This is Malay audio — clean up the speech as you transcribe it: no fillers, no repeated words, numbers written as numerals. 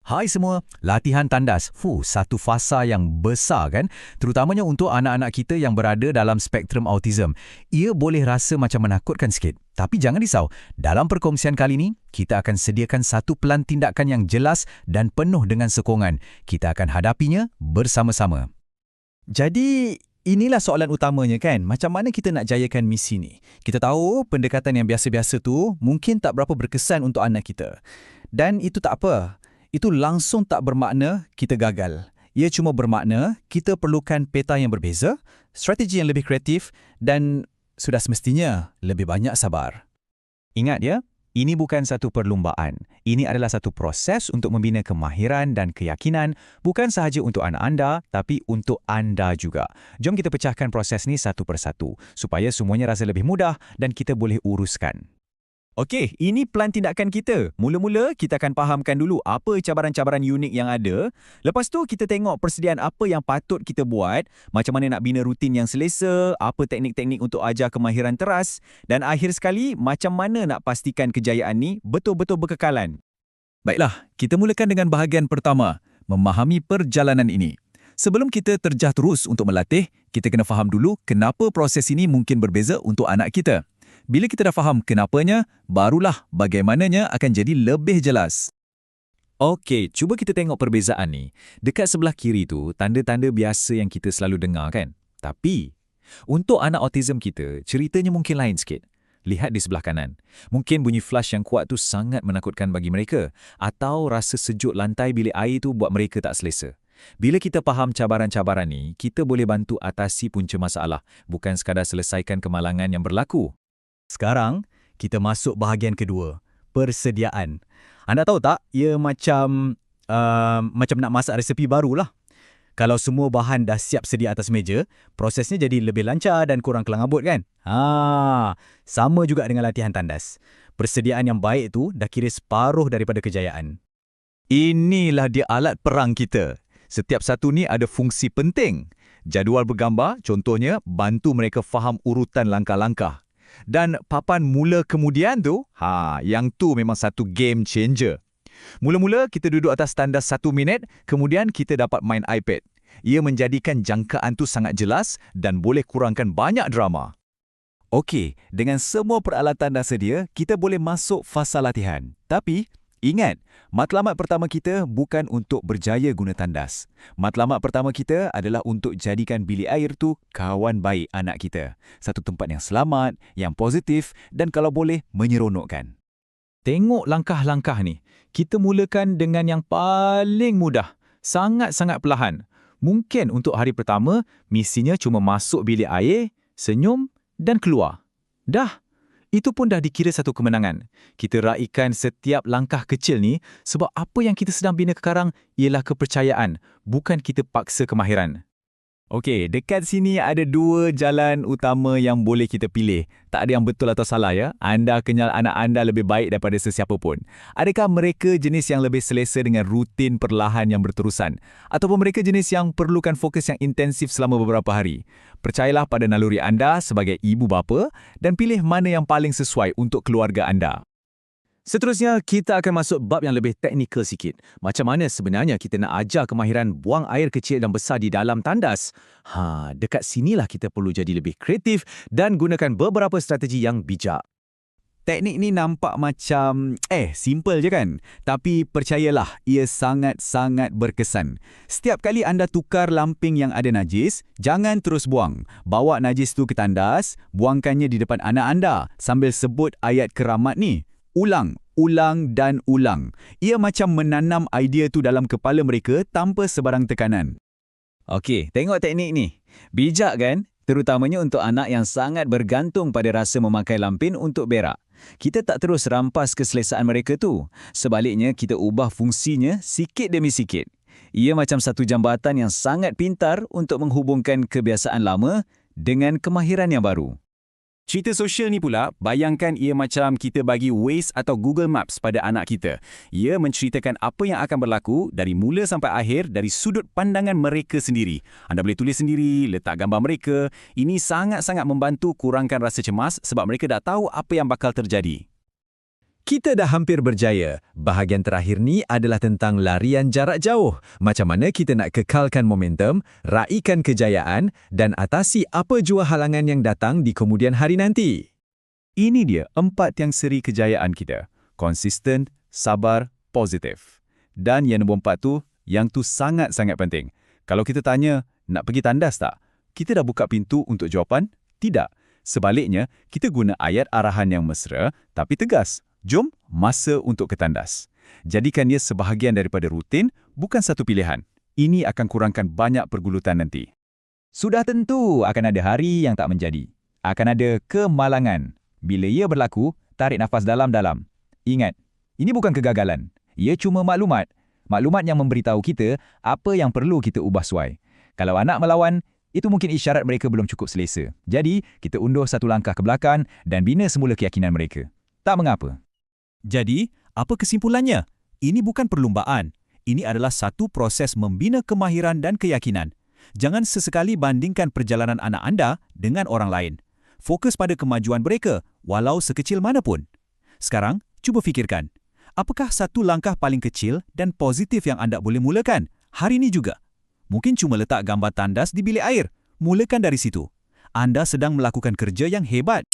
Hai semua, latihan tandas. Satu fasa yang besar kan? Terutamanya untuk anak-anak kita yang berada dalam spektrum autism. Ia boleh rasa macam menakutkan sikit. Tapi jangan risau, dalam perkongsian kali ini, kita akan sediakan satu pelan tindakan yang jelas dan penuh dengan sokongan. Kita akan hadapinya bersama-sama. Jadi, inilah soalan utamanya kan, macam mana kita nak jayakan misi ni? Kita tahu pendekatan yang biasa-biasa tu mungkin tak berapa berkesan untuk anak kita. Dan itu tak apa. Itu langsung tak bermakna kita gagal. Ia cuma bermakna kita perlukan peta yang berbeza, strategi yang lebih kreatif dan sudah semestinya lebih banyak sabar. Ingat ya, ini bukan satu perlumbaan. Ini adalah satu proses untuk membina kemahiran dan keyakinan, bukan sahaja untuk anak anda, tapi untuk anda juga. Jom kita pecahkan proses ni satu persatu, supaya semuanya rasa lebih mudah dan kita boleh uruskan. Okey, ini pelan tindakan kita. Mula-mula, kita akan fahamkan dulu apa cabaran-cabaran unik yang ada. Lepas tu, kita tengok persediaan apa yang patut kita buat, macam mana nak bina rutin yang selesa, apa teknik-teknik untuk ajar kemahiran teras, dan akhir sekali, macam mana nak pastikan kejayaan ni betul-betul berkekalan. Baiklah, kita mulakan dengan bahagian pertama, memahami perjalanan ini. Sebelum kita terjah terus untuk melatih, kita kena faham dulu kenapa proses ini mungkin berbeza untuk anak kita. Bila kita dah faham kenapanya, barulah bagaimananya akan jadi lebih jelas. Okey, cuba kita tengok perbezaan ni. Dekat sebelah kiri tu, tanda-tanda biasa yang kita selalu dengar kan? Tapi, untuk anak autism kita, ceritanya mungkin lain sikit. Lihat di sebelah kanan. Mungkin bunyi flush yang kuat tu sangat menakutkan bagi mereka. Atau rasa sejuk lantai bilik air tu buat mereka tak selesa. Bila kita faham cabaran-cabaran ni, kita boleh bantu atasi punca masalah. Bukan sekadar selesaikan kemalangan yang berlaku. Sekarang, kita masuk bahagian kedua, persediaan. Anda tahu tak, ia macam nak masak resepi barulah. Kalau semua bahan dah siap sedia atas meja, prosesnya jadi lebih lancar dan kurang kelangabut kan? Sama juga dengan latihan tandas. Persediaan yang baik tu dah kira separuh daripada kejayaan. Inilah dia alat perang kita. Setiap satu ni ada fungsi penting. Jadual bergambar, contohnya, bantu mereka faham urutan langkah-langkah. Dan papan mula kemudian tu, yang tu memang satu game changer. Mula-mula kita duduk atas tandas 1 minit, kemudian kita dapat main iPad. Ia menjadikan jangkaan tu sangat jelas dan boleh kurangkan banyak drama. Okey, dengan semua peralatan dah sedia, kita boleh masuk fasa latihan. Tapi, ingat, matlamat pertama kita bukan untuk berjaya guna tandas. Matlamat pertama kita adalah untuk jadikan bilik air tu kawan baik anak kita. Satu tempat yang selamat, yang positif dan kalau boleh menyeronokkan. Tengok langkah-langkah ni. Kita mulakan dengan yang paling mudah. Sangat-sangat perlahan. Mungkin untuk hari pertama, misinya cuma masuk bilik air, senyum dan keluar. Dah. Itu pun dah dikira satu kemenangan. Kita raikan setiap langkah kecil ni sebab apa yang kita sedang bina sekarang ialah kepercayaan, bukan kita paksa kemahiran. Okey, dekat sini ada 2 jalan utama yang boleh kita pilih. Tak ada yang betul atau salah ya. Anda kenal anak anda lebih baik daripada sesiapa pun. Adakah mereka jenis yang lebih selesa dengan rutin perlahan yang berterusan? Ataupun mereka jenis yang perlukan fokus yang intensif selama beberapa hari? Percayalah pada naluri anda sebagai ibu bapa dan pilih mana yang paling sesuai untuk keluarga anda. Seterusnya, kita akan masuk bab yang lebih teknikal sikit. Macam mana sebenarnya kita nak ajar kemahiran buang air kecil dan besar di dalam tandas? Dekat sinilah kita perlu jadi lebih kreatif dan gunakan beberapa strategi yang bijak. Teknik ni nampak macam, simple je kan? Tapi percayalah, ia sangat-sangat berkesan. Setiap kali anda tukar lamping yang ada najis, jangan terus buang. Bawa najis tu ke tandas, buangkannya di depan anak anda sambil sebut ayat keramat ni. Ulang, ulang dan ulang. Ia macam menanam idea tu dalam kepala mereka tanpa sebarang tekanan. Okey, tengok teknik ni. Bijak kan? Terutamanya untuk anak yang sangat bergantung pada rasa memakai lampin untuk berak. Kita tak terus rampas keselesaan mereka tu. Sebaliknya, kita ubah fungsinya sikit demi sikit. Ia macam satu jambatan yang sangat pintar untuk menghubungkan kebiasaan lama dengan kemahiran yang baru. Cerita sosial ni pula, bayangkan ia macam kita bagi Waze atau Google Maps pada anak kita. Ia menceritakan apa yang akan berlaku dari mula sampai akhir dari sudut pandangan mereka sendiri. Anda boleh tulis sendiri, letak gambar mereka. Ini sangat-sangat membantu kurangkan rasa cemas sebab mereka dah tahu apa yang bakal terjadi. Kita dah hampir berjaya. Bahagian terakhir ni adalah tentang larian jarak jauh. Macam mana kita nak kekalkan momentum, raikan kejayaan dan atasi apa jua halangan yang datang di kemudian hari nanti. Ini dia 4 yang seri kejayaan kita. Konsisten, sabar, positif. Dan yang nombor 4 tu, yang tu sangat-sangat penting. Kalau kita tanya, nak pergi tandas tak? Kita dah buka pintu untuk jawapan? Tidak. Sebaliknya, kita guna ayat arahan yang mesra tapi tegas. Jom, masa untuk ke tandas. Jadikan ia sebahagian daripada rutin, bukan satu pilihan. Ini akan kurangkan banyak pergulutan nanti. Sudah tentu akan ada hari yang tak menjadi. Akan ada kemalangan. Bila ia berlaku, tarik nafas dalam-dalam. Ingat, ini bukan kegagalan. Ia cuma maklumat. Maklumat yang memberitahu kita apa yang perlu kita ubah suai. Kalau anak melawan, itu mungkin isyarat mereka belum cukup selesa. Jadi, kita undur satu langkah ke belakang dan bina semula keyakinan mereka. Tak mengapa. Jadi, apa kesimpulannya? Ini bukan perlumbaan. Ini adalah satu proses membina kemahiran dan keyakinan. Jangan sesekali bandingkan perjalanan anak anda dengan orang lain. Fokus pada kemajuan mereka, walau sekecil mana pun. Sekarang, cuba fikirkan. Apakah satu langkah paling kecil dan positif yang anda boleh mulakan hari ini juga? Mungkin cuma letak gambar tandas di bilik air. Mulakan dari situ. Anda sedang melakukan kerja yang hebat.